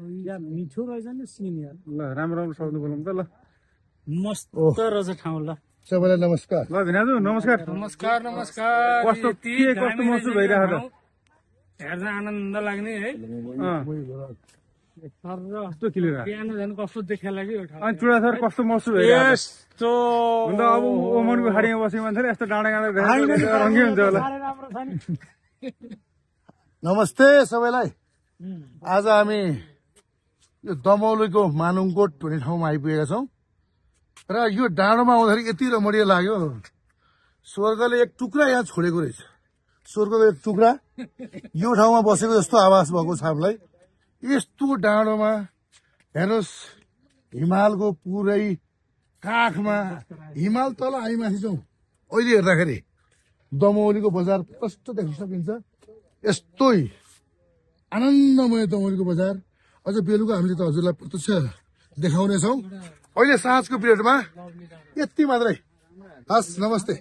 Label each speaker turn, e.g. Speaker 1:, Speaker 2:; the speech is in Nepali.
Speaker 1: या मिठो रहेछ नि सिनियर
Speaker 2: ल राम्रो राम्रो शब्द बोलौँ त ल
Speaker 1: मस्त रहेछ ठाउँ ल
Speaker 3: सबैलाई नमस्कार।
Speaker 2: ल भिनाजु नमस्कार
Speaker 1: नमस्कार नमस्कार
Speaker 2: कस्तो कस्तो महसुस भइरहेको छ
Speaker 1: हेर्न आनन्द लाग्ने है
Speaker 2: कस्तो क्लियर
Speaker 1: बिहान झन् कस्तो देखाला कि यो ठाउँ
Speaker 2: अनि चुडा सर कस्तो महसुस भइरहेको छ
Speaker 1: यस्तो
Speaker 2: अन्त अब ओमनको खाडीमा बसेको मान्छेले यस्तो डाँडा गाँडा देखेर रङ्गी हुन्छ होला
Speaker 1: राम्रो छ नि
Speaker 3: नमस्ते सबैलाई। आज हामी यो दमौलीको मानुङकोट भन्ने ठाउँमा आइपुगेका छौँ र यो डाँडोमा आउँदाखेरि यति रमणीय लाग्यो। स्वर्गले एक टुक्रा यहाँ छोडेको रहेछ। स्वर्गको एक टुक्रा यो ठाउँमा बसेको जस्तो आभास भएको छ हामीलाई। यस्तो डाँडोमा हेर्नुहोस्, हिमालको पुरै काखमा हिमाल तल हामी माथि छौँ। अहिले हेर्दाखेरि दमौलीको बजार प्रष्ट देख्न सकिन्छ। यस्तै आनन्दमय दमौलीको बजार अझ बेलुका हामीले त हजुरलाई प्रत्यक्ष देखाउनेछौँ। अहिले साँझको पिरियडमा यति मात्रै। हस्, नमस्ते।